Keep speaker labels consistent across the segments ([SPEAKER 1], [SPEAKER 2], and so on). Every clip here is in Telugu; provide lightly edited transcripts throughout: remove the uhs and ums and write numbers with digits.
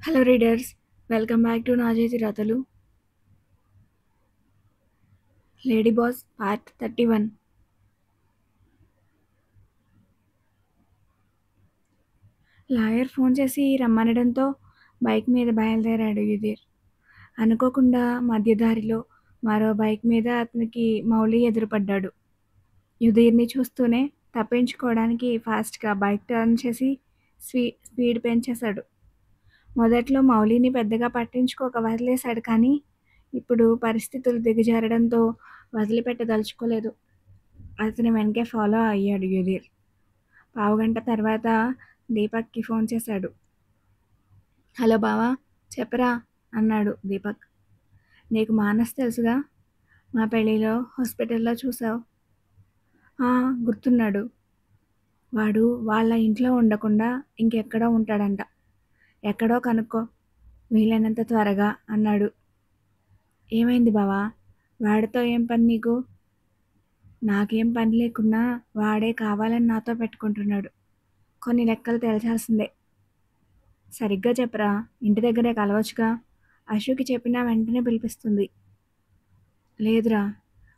[SPEAKER 1] Hello readers, welcome back to నా చేతి రాతలు. Lady boss part 31. Lawyer phone చేసి రమ్మనడంతో బైక్ మీద బయలుదేరాడు యుధీర్. అనుకోకుండా మధ్యదారిలో మరో బైక్ మీద అతనికి మౌలి ఎదురుపడ్డాడు. యుధీర్ని చూస్తూనే తప్పించుకోవడానికి ఫాస్ట్గా బైక్ టర్న్ చేసి స్పీడ్ పెంచేశాడు. మొదట్లో మౌలిని పెద్దగా పట్టించుకోక వదిలేశాడు, కానీ ఇప్పుడు పరిస్థితులు దిగజారడంతో వదిలిపెట్టదలుచుకోలేదు. అతని వెనకే ఫాలో అయ్యాడు యుధీర్. పావుగంట తర్వాత దీపక్కి ఫోన్ చేశాడు. హలో బావా, చెప్పరా అన్నాడు దీపక్. నీకు మానస్ తెలుసుగా, మా పెళ్ళిలో హాస్పిటల్లో చూసావు. గుర్తున్నాడు. వాడు వాళ్ళ ఇంట్లో ఉండకుండా ఇంకెక్కడో ఉంటాడంట. ఎక్కడో కనుక్కో, వీలైనంత త్వరగా అన్నాడు. ఏమైంది బావా, వాడితో ఏం పని నీకు? నాకేం పని లేకున్నా వాడే కావాలని నాతో పెట్టుకుంటున్నాడు. కొన్ని లెక్కలు తేల్చాల్సిందే. సరిగ్గా చెప్పరా, ఇంటి దగ్గరే కలవచ్చుగా. అశుకి చెప్పినా వెంటనే పిలిపిస్తుంది. లేదురా,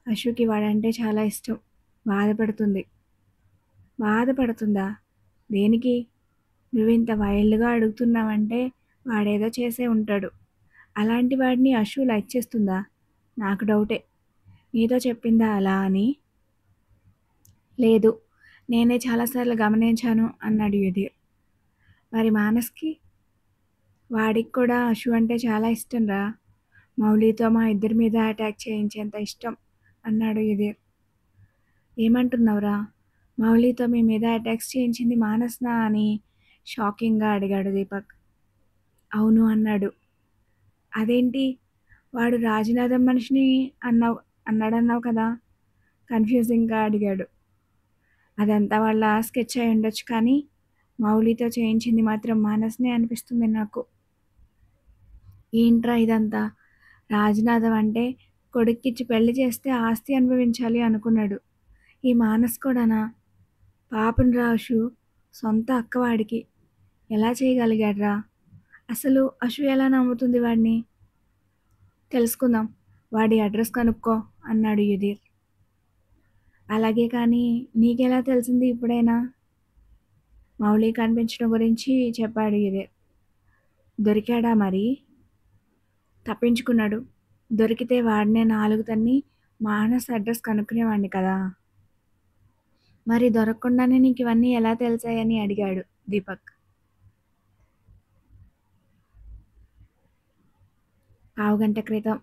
[SPEAKER 1] అశుకి వాడంటే చాలా ఇష్టం. బాధపడుతుంది. బాధపడుతుందా? దేనికి? నువ్వింత వైల్డ్గా అడుగుతున్నావంటే వాడేదో చేసే ఉంటాడు. అలాంటి వాడిని అశు లైక్ చేస్తుందా? నాకు డౌటే. నీతో చెప్పిందా అలా అని? లేదు, నేనే చాలాసార్లు గమనించాను అన్నాడు యుధీర్. మరి మానస్కి? వాడికి కూడా అశు అంటే చాలా ఇష్టం రా. మౌలితో మా ఇద్దరి మీద అటాక్ చేయించేంత ఇష్టం అన్నాడు యుధీర్. ఏమంటున్నావురా? మౌలితో మీ మీద అటాక్స్ చేయించింది మానస్నా అని షాకింగ్గా అడిగాడు దీపక్. అవును అన్నాడు. అదేంటి, వాడు రాజునాథం మనిషిని అన్నాడన్నావు కదా? కన్ఫ్యూజింగ్గా అడిగాడు. అదంతా వాళ్ళ స్కెచ్ అయి ఉండొచ్చు, కానీ మౌలితో చేయించింది మాత్రం మానస్నే అనిపిస్తుంది నాకు. ఏంట్రా ఇదంతా? రాజునాథం అంటే కొడుక్కిచ్చి పెళ్లి చేస్తే ఆస్తి అనుభవించాలి అనుకున్నాడు. ఈ మానస్ కూడానా? పాపం రాషు, సొంత అక్కవాడికి ఎలా చేయగలిగాడ్రా? అసలు అశు ఎలా నమ్ముతుంది వాడిని? తెలుసుకుందాం, వాడి అడ్రస్ కనుక్కో అన్నాడు యుధీర్. అలాగే, కానీ నీకెలా తెలిసింది ఇప్పుడైనా? మౌలి కనిపించడం గురించి చెప్పాడు యుధీర్. దొరికాడా మరి? తప్పించుకున్నాడు. దొరికితే వాడినే 4 తన్ని మానస్ అడ్రస్ కనుక్కునేవాడిని కదా. మరి దొరకకుండానే నీకు ఇవన్నీ ఎలా తెలిసాయని అడిగాడు దీపక్. పావుగంట క్రితం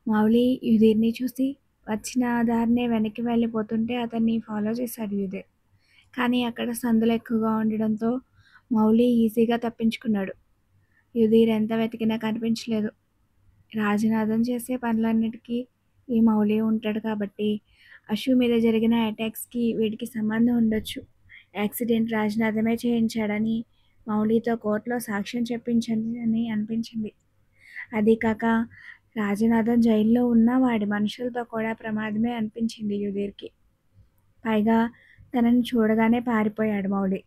[SPEAKER 1] మౌలి యుధీర్ని చూసి వచ్చిన దారినే వెనక్కి వెళ్ళిపోతుంటే అతన్ని ఫాలో చేశాడు యుధీర్. కానీ అక్కడ సందులు ఎక్కువగా ఉండడంతో మౌలి ఈజీగా తప్పించుకున్నాడు. యుధీర్ ఎంత వెతికినా కనిపించలేదు. రాజునాథం చేసే పనులన్నిటికీ ఈ మౌలి ఉంటాడు కాబట్టి అశు మీద జరిగిన అటాక్స్కి వీడికి సంబంధం ఉండొచ్చు. యాక్సిడెంట్ రాజునాథమే చేయించాడని మౌలితో కోర్టులో సాక్ష్యం చెప్పించని అనిపించింది. అది కాక రాజునాథం జైల్లో ఉన్న వాడి మనుషులతో కూడా ప్రమాదమే అనిపించింది యుధీర్కి. పైగా తనని చూడగానే పారిపోయాడు మౌలి.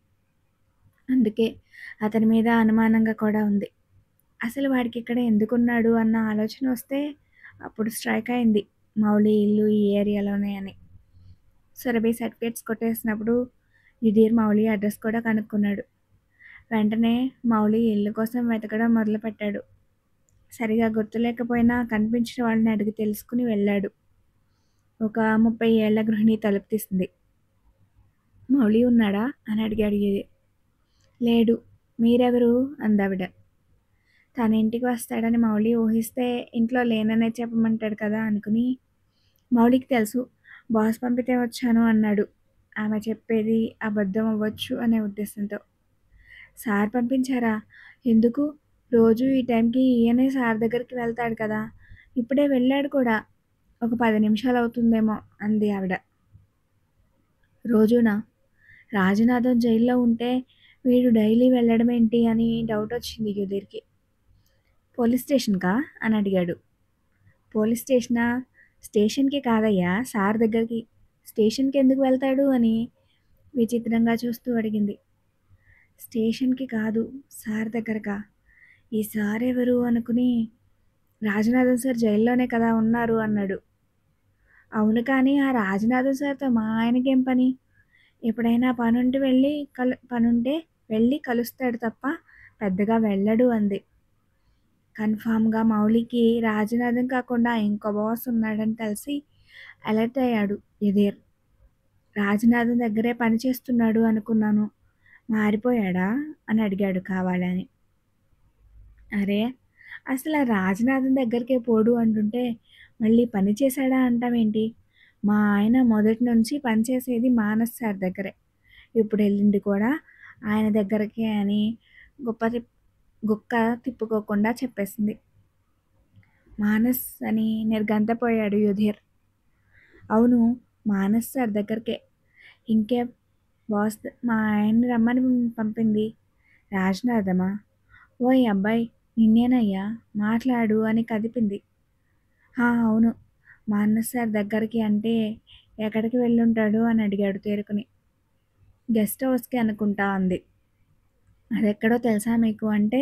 [SPEAKER 1] అందుకే అతని మీద అనుమానంగా కూడా ఉంది. అసలు వాడికి ఇక్కడ ఎందుకున్నాడు అన్న ఆలోచన వస్తే అప్పుడు స్ట్రైక్ అయింది, మౌలి ఇల్లు ఈ ఏరియాలోనే అని. సురభి సర్టిఫికేట్స్ కొట్టేసినప్పుడు యుధీర్ మౌలి అడ్రస్ కూడా కనుక్కున్నాడు. వెంటనే మౌలి ఇల్లు కోసం వెతకడం మొదలుపెట్టాడు. సరిగా గుర్తులేకపోయినా కనిపించిన వాళ్ళని అడిగి తెలుసుకుని వెళ్ళాడు. ఒక 30 ఏళ్ల గృహిణి తలుపు తీసింది. మౌలి ఉన్నాడా అని అడిగాడు యుధీర్. లేడు, మీరెవరు అందావిడ. తన ఇంటికి వస్తాడని మౌలి ఊహిస్తే ఇంట్లో లేననే చెప్పమంటాడు కదా అనుకుని, మౌలికి తెలుసు బాస్ పంపితే వచ్చాను అన్నాడు. ఆమె చెప్పేది అబద్ధం అవ్వచ్చు అనే ఉద్దేశంతో. సార్ పంపించారా? ఎందుకు? రోజు ఈ టైంకి ఈయనే సార్ దగ్గరికి వెళ్తాడు కదా. ఇప్పుడే వెళ్ళాడు కూడా. ఒక 10 నిమిషాలు అవుతుందేమో అంది ఆవిడ. రోజునా? రాజునాథం జైల్లో ఉంటే వీడు డైలీ వెళ్ళడం ఏంటి అని డౌట్ వచ్చింది యుధీర్కి. పోలీస్ స్టేషన్కా అని అడిగాడు. పోలీస్ స్టేషనా? స్టేషన్కి కాదయ్యా, సార్ దగ్గరికి. స్టేషన్కి ఎందుకు వెళ్తాడు అని విచిత్రంగా చూస్తూ అడిగింది. స్టేషన్కి కాదు, సార్ దగ్గరకా? ఈ సార్ ఎవరు అనుకుని, రాజనాథన్ సార్ జైల్లోనే కదా ఉన్నారు అన్నాడు. అవును కానీ ఆ రాజనాథన్ సార్‌తో మా ఆయనకేం పని? ఎప్పుడైనా పనుంటే వెళ్ళి కలుస్తాడు తప్ప పెద్దగా వెళ్ళడు అంది. కన్ఫర్మ్‌గా మౌలికి రాజనాథన్ కాకుండా ఇంకో బాస్ ఉన్నాడని తెలిసి అలర్ట్ అయ్యాడు యుధీర్. రాజనాథన్ దగ్గరే పని చేస్తున్నాడు అనుకున్నాను. మారిపోయాడా? అని అడిగాడు కావాలని. అరే! అసల రాజనాథన్ దగ్గరికే పోడు అంటుంటే మళ్ళీ పని చేశాడా అంటావేంటి? మా ఆయన మొదటి నుంచి పనిచేసేది మానస్ సార్ దగ్గరే. ఇప్పుడెళ్ళింది కూడా ఆయన దగ్గరకే అని గొప్ప తిప్ గుక్క తిప్పుకోకుండా చెప్పేసింది. మానస్ అని నిర్ఘాంతపోయాడు యుధీర్. అవును. మానస్ సార్ దగ్గరకే. ఇంకే బాస్ మా ఆయన్ని రమ్మని పంపింది. రాజనాథమా? ఓయ్ అబ్బాయ్ నిన్నేనయ్యా మాట్లాడు అని కదిపింది. హా అవును. మానస్ సార్ దగ్గరికి అంటే ఎక్కడికి వెళ్ళుంటాడు అని అడిగాడు తేరుకుని. గెస్ట్ హౌస్‌కి అనుకుంటా అంది. అదెక్కడో తెలుసా మీకు అంటే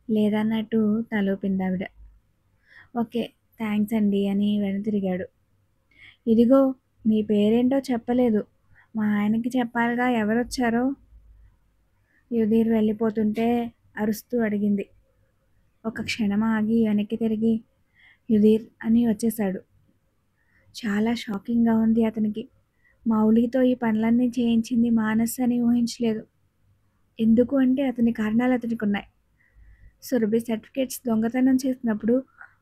[SPEAKER 1] లేదన్నట్టు తలూపిందావిడ. ఓకే. థాంక్స్ అండి అని వెనుతిరిగాడు. ఇదిగో నీ పేరేంటో చెప్పలేదు. మా ఆయనకి చెప్పాలిగా ఎవరొచ్చారో? యుధీర్ వెళ్ళిపోతుంటే అరుస్తూ అడిగింది. ఒక క్షణం ఆగి వెనక్కి తిరిగి యుధీర్ అని వచ్చేశాడు. చాలా షాకింగ్‌గా ఉంది అతనికి. మౌలితో ఈ పనులన్నీ చేయించింది మానస్ అని ఊహించలేదు. ఎందుకు అంటే అతని కారణాలు అతనికున్నాయి. సురభి సర్టిఫికేట్స్ దొంగతనం చేసినప్పుడు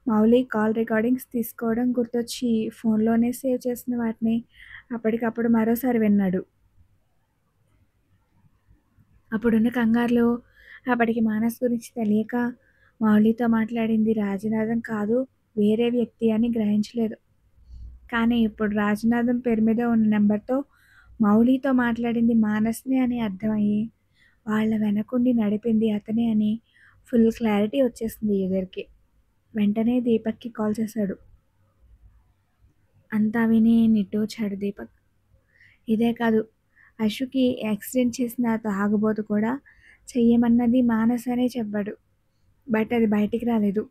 [SPEAKER 1] మౌలి కాల్ రికార్డింగ్స్ తీసుకోవడం గుర్తొచ్చి ఫోన్లోనే సేవ్ చేసిన వాటిని అప్పటికప్పుడు మరోసారి విన్నాడు. అప్పుడున్న కంగారులో అప్పటికి మానస్ గురించి తెలియక మౌలితో మాట్లాడింది రాజనాథన్ కాదు వేరే వ్యక్తి అని గ్రహించలేదు. కానీ ఇప్పుడు రాజనాథన్ పేరు మీద ఉన్న నెంబర్తో మౌలితో మాట్లాడింది మానస్నే అని అర్థమయ్యి వాళ్ళ వెనకుండి నడిపింది అతనే అని ఫుల్ క్లారిటీ వచ్చేసింది యుధర్‌కి. వెంటనే దీపక్‌కి కాల్ చేశాడు. అంతా విని నిట్టూర్చాడు దీపక్. ఇదే కాదు అశుకి యాక్సిడెంట్ చేసిన ఆ తాగుబోతు కూడా చెయ్యమన్నది మానస్ అనే చెప్పాడు. బట్ అది బయటికి రాలేదు.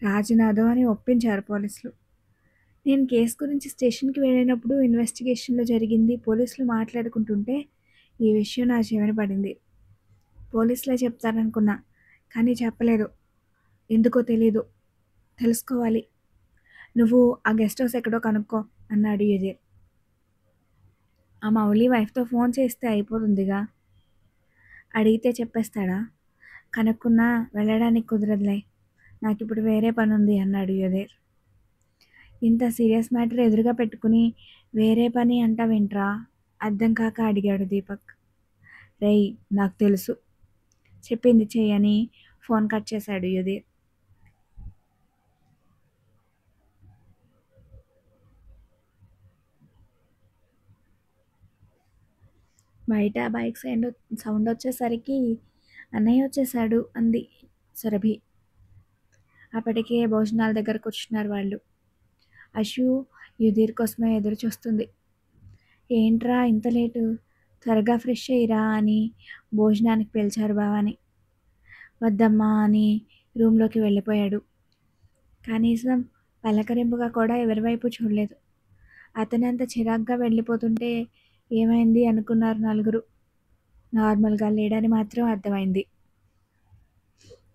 [SPEAKER 1] రాజునాథం అని ఒప్పించారు పోలీసులు. నేను కేసు గురించి స్టేషన్‌కి వెళ్ళినప్పుడు ఇన్వెస్టిగేషన్‌లో జరిగింది పోలీసులు మాట్లాడుకుంటుంటే ఈ విషయం నా చెవిన పడింది. పోలీసులే చెప్తారనుకున్నా. కానీ చెప్పలేదు. ఎందుకో తెలీదు. తెలుసుకోవాలి. నువ్వు ఆ గెస్ట్ హౌస్ ఎక్కడో కనుక్కో అన్నాడు యుధీర్. ఆ మౌలి వైఫ్‌తో ఫోన్ చేస్తే అయిపోతుందిగా. అడిగితే చెప్పేస్తాడా? కనుక్కున్నా వెళ్ళడానికి కుదరదులే. నాకిప్పుడు వేరే పనుంది అన్నాడు యుధీర్. ఇంత సీరియస్ మ్యాటర్ ఎదురుగా పెట్టుకుని వేరే పని అంటావేంట్రా? అర్థం కాక అడిగాడు దీపక్. రేయ్ నాకు తెలుసు. చెప్పింది చెయ్యి అని ఫోన్ కట్ చేశాడు యుధీర్. బయట బైక్ సౌండ్ వచ్చేసరికి అన్నయ్య వచ్చేశాడు అంది సురభి. అప్పటికే భోజనాల దగ్గర కూర్చున్నారు వాళ్ళు. అశు యుధీర్ కోసమే ఎదురు చూస్తుంది. ఏంట్రా ఇంత లేటు? త్వరగా ఫ్రెష్ అయ్యిరా అని భోజనానికి పిలిచారు బావని. వద్దమ్మా అని రూమ్లోకి వెళ్ళిపోయాడు. కనీసం పలకరింపుగా కూడా ఎవరి వైపు చూడలేదు. అతనంత చిరాగ్గా వెళ్ళిపోతుంటే ఏమైంది అనుకున్నారు నలుగురు. నార్మల్గా లేడని మాత్రం అర్థమైంది.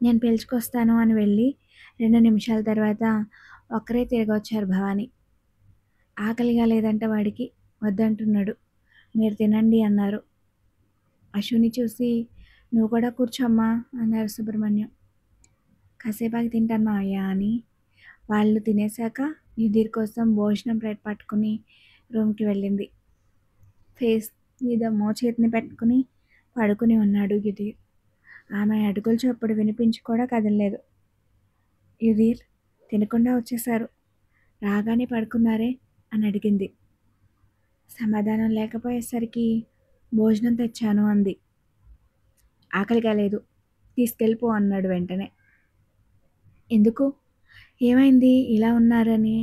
[SPEAKER 1] నేను పిలుచుకొస్తాను అని వెళ్ళి 2 నిమిషాల తర్వాత ఒక్కరే తిరిగొచ్చారు భవాని. ఆకలిగా లేదంట వాడికి. వద్దంటున్నాడు. మీరు తినండి అన్నారు. అశుని చూసి నువ్వు కూడా కూర్చోమ్మా అన్నారు సుబ్రహ్మణ్యం. కాసేపాకి తింటాను మావయ్య అని వాళ్ళు తినేశాక యుధీర్ కోసం భోజనం ప్లేట్ పట్టుకుని రూమ్కి వెళ్ళింది. ఫేస్ మీద మోచేతిని పెట్టుకుని పడుకుని ఉన్నాడు యుధీర్. ఆమె అడుగుల చప్పుడు వినిపించి కూడా కదలలేదు. యుధీర్ తినకుండా వచ్చేశారు. రాగానే పడుకున్నారే అని అడిగింది. సమాధానం లేకపోయేసరికి భోజనం తెచ్చాను అంది. ఆకలిగా లేదు. తీసుకెళ్ళిపో అన్నాడు వెంటనే. ఎందుకు? ఏమైంది ఇలా ఉన్నారని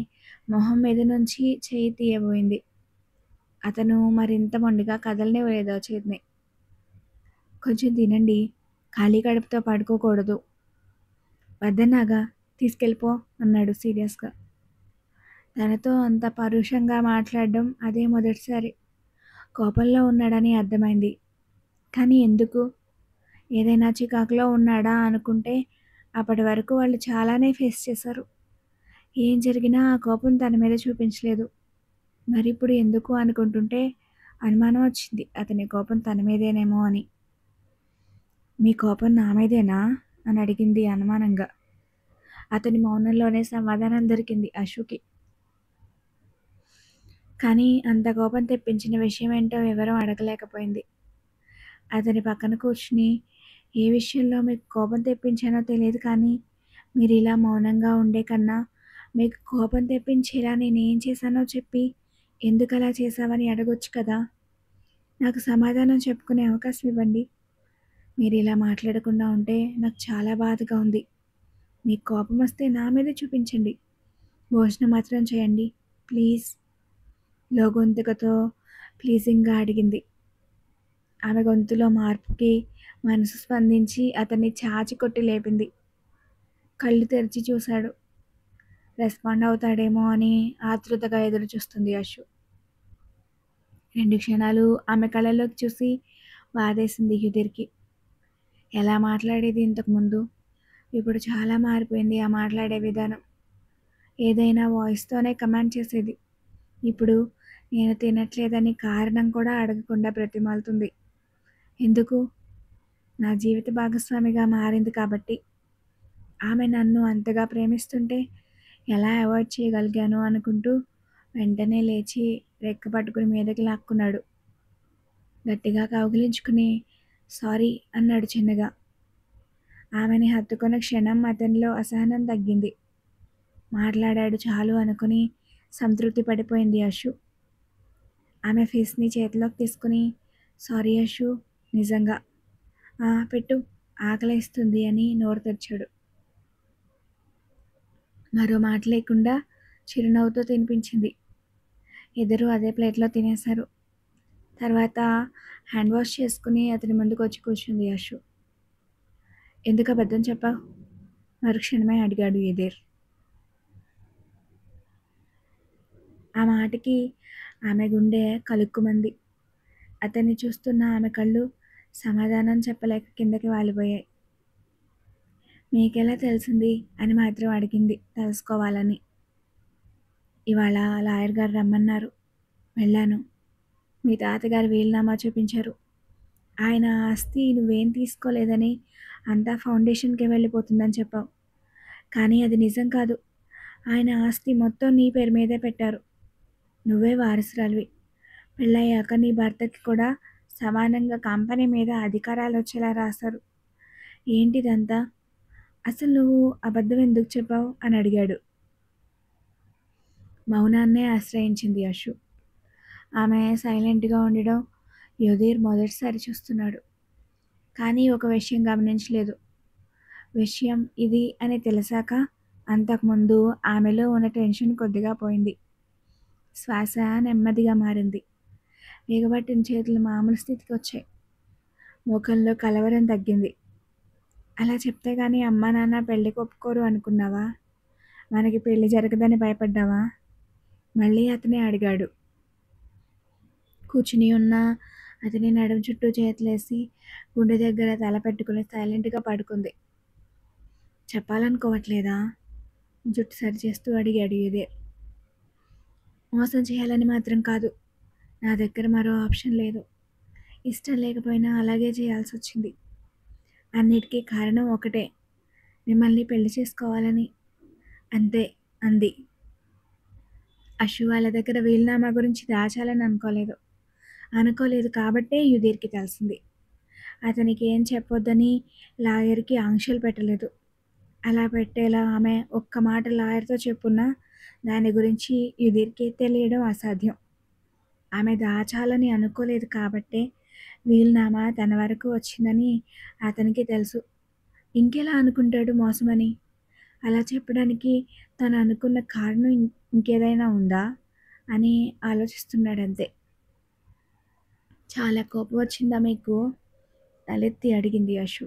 [SPEAKER 1] మొహం మీద నుంచి చేయి తీయబోయింది. అతను మరింత మొండిగా కదలనివ్వలేదు చేతిని. కొంచెం తినండి. ఖాళీ కడుపుతో పడుకోకూడదు. వద్దన్నాగా, తీసుకెళ్ళిపో అన్నాడు సీరియస్గా. తనతో అంత పరుషంగా మాట్లాడడం అదే మొదటిసారి. కోపంలో ఉన్నాడని అర్థమైంది. కానీ ఎందుకు? ఏదైనా చికాకులో ఉన్నాడా అనుకుంటే అప్పటి వరకు వాళ్ళు చాలానే ఫేస్ చేశారు. ఏం జరిగినా ఆ కోపం తన మీద చూపించలేదు. మరిప్పుడు ఎందుకు అనుకుంటుంటే అనుమానం వచ్చింది అతని కోపం తన మీదేనేమో అని. మీ కోపం నా మీదేనా? అని అడిగింది అనుమానంగా. అతని మౌనంలోనే సమాధానం దొరికింది అశుకి. కానీ అంత కోపం తెప్పించిన విషయం ఏంటో వివరం అడగలేకపోయింది. అతని పక్కన కూర్చుని ఏ విషయంలో మీకు కోపం తెప్పించానో తెలియదు కానీ మీరు ఇలా మౌనంగా ఉండే కన్నా మీకు కోపం తెప్పించేలా నేనేం చేశానో చెప్పి ఎందుకలా చేశావని అడగొచ్చు కదా. నాకు సమాధానం చెప్పుకునే అవకాశం ఇవ్వండి. మీరు ఇలా మాట్లాడకుండా ఉంటే నాకు చాలా బాధగా ఉంది. మీకు కోపం వస్తే నా మీద చూపించండి. భోజనం మాత్రం చేయండి ప్లీజ్. లోగొంతుకతో ప్లీజింగ్గా అడిగింది. ఆమె గొంతులో మార్పుకి మనసు స్పందించి అతన్ని చాచి కొట్టి లేపింది. కళ్ళు తెరిచి చూశాడు. రెస్పాండ్ అవుతాడేమో అని ఆతృతగా ఎదురు చూస్తుంది అశు. 2 క్షణాలు ఆమె కళ్ళలోకి చూసి బాధేసింది యుధిర్కి. ఎలా మాట్లాడేది ఇంతకుముందు, ఇప్పుడు చాలా మారిపోయింది ఆ మాట్లాడే విధానం. ఏదైనా వాయిస్తోనే కమాండ్ చేసేది. ఇప్పుడు నేను తినట్లేదని కారణం కూడా అడగకుండా బ్రతిమాలుతుంది. ఎందుకు? నా జీవిత భాగస్వామిగా మారింది కాబట్టి. ఆమె నన్ను అంతగా ప్రేమిస్తుంటే ఎలా అవాయిడ్ చేయగలిగాను అనుకుంటూ వెంటనే లేచి రెక్క పట్టుకుని మీదకి లాక్కున్నాడు. గట్టిగా కౌగిలించుకుని సారీ అన్నాడు చిన్నగా. ఆమెని హత్తుకున్న క్షణం అతనిలో అసహనం తగ్గింది. మాట్లాడాడు చాలు అనుకుని సంతృప్తి పడిపోయింది అశు. ఆమె ఫేస్ని చేతిలోకి తీసుకుని సారీ అశు, నిజంగా. పెట్టు, ఆకలేస్తుంది అని నోరు తెరిచాడు. మరో మాట లేకుండా చిరునవ్వుతో తినిపించింది. ఇద్దరూ అదే ప్లేట్లో తినేశారు. తర్వాత హ్యాండ్ వాష్ చేసుకుని అతని ముందుకు వచ్చి కూర్చుంది అశు. ఎందుకు అబద్ధం చెప్పావు? మరుక్షణమే అడిగాడు యుధిర్. ఆ మాటకి ఆమె గుండె కలుక్కుమంది. అతన్ని చూస్తున్న ఆమె కళ్ళు సమాధానం చెప్పలేక కిందకి వాలిపోయాయి. మీకెలా తెలిసింది అని మాత్రం అడిగింది తెలుసుకోవాలని. ఇవాళ లాయర్ గారు రమ్మన్నారు, వెళ్ళాను. మీ తాతగారు వీలునామా చూపించారు. ఆయన ఆస్తి నువ్వేం తీసుకోలేదని అంతా ఫౌండేషన్కే వెళ్ళిపోతుందని చెప్పావు. కానీ అది నిజం కాదు. ఆయన ఆస్తి మొత్తం నీ పేరు మీదే పెట్టారు. నువ్వే వారసురాలివి. పెళ్ళయ్యాక నీ భర్తకి కూడా సమానంగా కంపెనీ మీద అధికారాలు వచ్చేలా రాశారు. ఏంటిదంతా? అసలు నువ్వు అబద్ధం ఎందుకు చెప్పావు అని అడిగాడు. మౌనాన్నే ఆశ్రయించింది అశు. ఆమె సైలెంట్గా ఉండడం యుధిర్ మొదటిసారి చూస్తున్నాడు. కానీ ఒక విషయం గమనించలేదు. విషయం ఇది అని తెలిసాక అంతకుముందు ఆమెలో ఉన్న టెన్షన్ కొద్దిగా పోయింది. శ్వాస నెమ్మదిగా మారింది. బిగబట్టిన చేతులు మామూలు స్థితికి వచ్చాయి. ముఖంలో కలవరం తగ్గింది. అలా చెప్తే గానీ అమ్మా నాన్న పెళ్ళికి ఒప్పుకోరు అనుకున్నావా? మనకి పెళ్లి జరగదని భయపడ్డావా? మళ్ళీ అతనే అడిగాడు. కూర్చుని ఉన్న అతని నడుం చుట్టూ చేతులేసి గుండె దగ్గర తల పెట్టుకుని సైలెంట్గా పడుకుంది. చెప్పాలనుకోవట్లేదా? జుట్టు సరిచేస్తూ అడిగాడు యుధిర్. మోసం చేయాలని మాత్రం కాదు. నా దగ్గర మరో ఆప్షన్ లేదు. ఇష్టం లేకపోయినా అలాగే చేయాల్సి వచ్చింది. అన్నిటికీ కారణం ఒకటే, మిమ్మల్ని పెళ్లి చేసుకోవాలని. అంతే అంది. అశు వాళ్ళ దగ్గర వీలునామా గురించి దాచాలని అనుకోలేదు కాబట్టే యుధిర్కి తెలిసింది. అతనికి ఏం చెప్పొద్దని లాయర్కి ఆంక్షలు పెట్టలేదు. అలా పెట్టేలా ఆమె ఒక్క మాట లాయర్తో చెప్పున్నా దాని గురించి యుధిర్కి తెలియడం అసాధ్యం. ఆమె దాచాలని అనుకోలేదు కాబట్టే వీలునామా తన వరకు వచ్చిందని అతనికి తెలుసు. ఇంకెలా అనుకుంటాడు మోసమని? అలా చెప్పడానికి తను అనుకున్న కారణం ఇంకేదైనా ఉందా అని ఆలోచిస్తున్నాడంతే. చాలా కోపం వచ్చిందా మీకు? తలెత్తి అడిగింది అశు.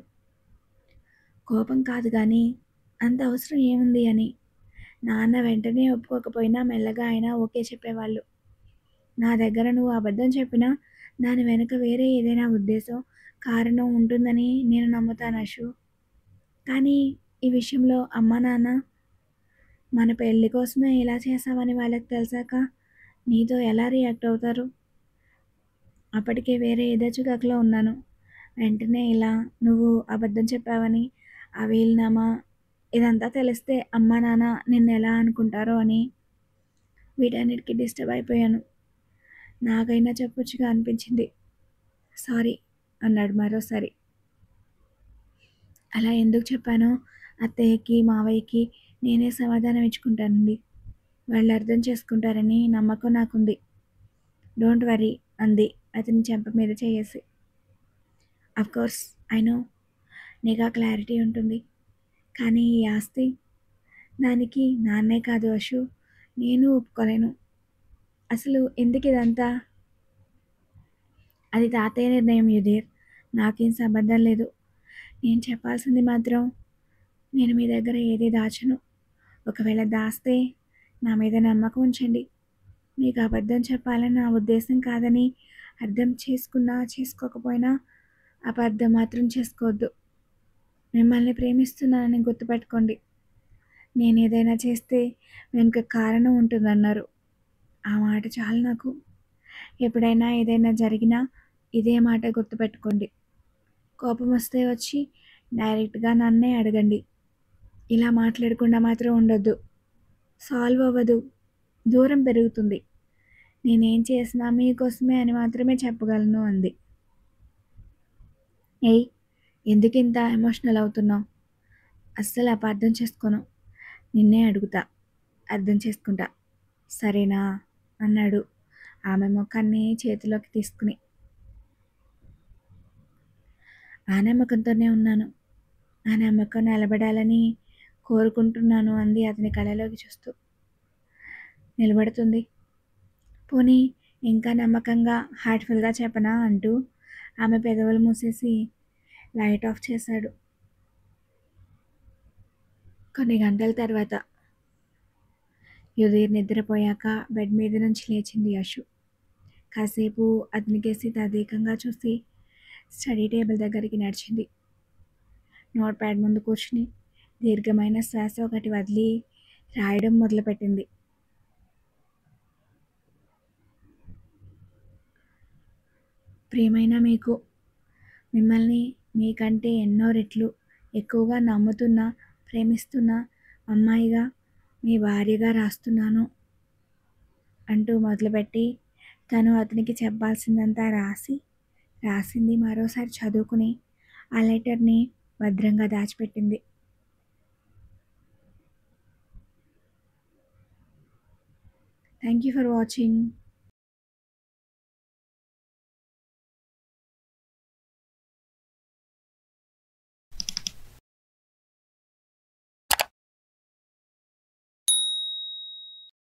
[SPEAKER 1] కోపం కాదు కానీ అంత అవసరం ఏముంది అని. నాన్న వెంటనే ఒప్పుకోకపోయినా మెల్లగా అయినా ఓకే చెప్పేవాళ్ళు. నా దగ్గర నువ్వు అబద్ధం చెప్పినా దాని వెనుక వేరే ఏదైనా ఉద్దేశం, కారణం ఉంటుందని నేను నమ్ముతాను అషు. కానీ ఈ విషయంలో అమ్మా, నాన్న మన పెళ్లి కోసమే ఇలా చేశామని వాళ్ళకి తెలిసాక నీతో ఎలా రియాక్ట్ అవుతారు? అప్పటికే వేరే ఎదచుగాకులో ఉన్నాను. వెంటనే ఇలా నువ్వు అబద్ధం చెప్పావని, ఆ వీలునామా ఇదంతా తెలిస్తే అమ్మా, నాన్న నిన్నెలా అనుకుంటారో అని వీటన్నిటికి డిస్టర్బ్ అయిపోయాను. నాకైనా చెప్పొచ్చుగా అనిపించింది. సారీ అన్నాడు మరోసారి. అలా ఎందుకు చెప్పానో అత్తయ్యకి, మావయ్యకి నేనే సమాధానం ఇచ్చుకుంటానండి. వాళ్ళు అర్థం చేసుకుంటారని నమ్మకం నాకుంది. డోంట్ వర్రీ అంది అతని చెంప మీద చేయేసి. అఫ్‌కోర్స్ ఐ నో నీకా క్లారిటీ ఉంటుంది. కానీ ఈ ఆస్తి దానికి నాన్నే కాదు అషు, నేను ఒప్పుకోలేను. అసలు ఎందుకిదంతా? అది తాతయ్య నిర్ణయం యుధీర్. నాకేం సంబంధం లేదు. నేను చెప్పాల్సింది మాత్రం నేను మీ దగ్గర ఏది దాచను. ఒకవేళ దాస్తే నా మీద నమ్మకం ఉంచండి. మీకు అబద్ధం చెప్పాలని నా ఉద్దేశం కాదని అర్థం చేసుకున్నా చేసుకోకపోయినా అబద్ధం మాత్రం చేసుకోవద్దు. మిమ్మల్ని ప్రేమిస్తున్నానని గుర్తుపెట్టుకోండి. నేను ఏదైనా చేస్తే వెనుక కారణం ఉంటుందన్నారు. ఆ మాట చాలు నాకు. ఎప్పుడైనా ఏదైనా జరిగినా ఇదే మాట గుర్తుపెట్టుకోండి. కోపం వస్తే వచ్చి డైరెక్ట్గా నన్నే అడగండి. ఇలా మాట్లాడకుండా మాత్రం ఉండొద్దు. సాల్వ్ అవ్వదు. దూరం పెరుగుతుంది. నేనేం చేసినా మీకోసమే అని మాత్రమే చెప్పగలను అంది. ఏయ్, ఎందుకింత ఎమోషనల్ అవుతున్నావు? అస్సలు అపార్థం చేసుకోను. నిన్నే అడుగుతా. అర్థం చేసుకుంటా. సరేనా అన్నాడు ఆమె ముఖాన్ని చేతిలోకి తీసుకుని. ఆ నమ్మకంతోనే ఉన్నాను. ఆ నమ్మకం నిలబడాలని కోరుకుంటున్నాను అంది అతని కళ్ళలోకి చూస్తూ. నిలబడుతుంది. పోనీ ఇంకా నమ్మకంగా హార్ట్ఫుల్గా చెప్పనా అంటూ ఆమె పెదవులు మూసేసి లైట్ ఆఫ్ చేశాడు. కొన్ని గంటల తర్వాత యుధీర్ నిద్రపోయాక బెడ్ మీద నుంచి లేచింది అషు. కాసేపు అతనికేసి తదేకంగా చూసి స్టడీ టేబుల్ దగ్గరికి నడిచింది. నోట్ ప్యాడ్ ముందు కూర్చుని దీర్ఘమైన శ్వాస ఒకటి వదిలి రాయడం మొదలుపెట్టింది. ప్రియమైన మీకు, మిమ్మల్ని మీకంటే ఎన్నో రెట్లు ఎక్కువగా నమ్ముతున్న, ప్రేమిస్తున్న అమ్మాయిగా, మీ భార్యగా రాస్తున్నాను అంటూ మొదలుపెట్టి తను అతనికి చెప్పాల్సిందంతా రాసింది మరోసారి చదువుకుని ఆ లెటర్ని భద్రంగా దాచిపెట్టింది. Thank you for watching.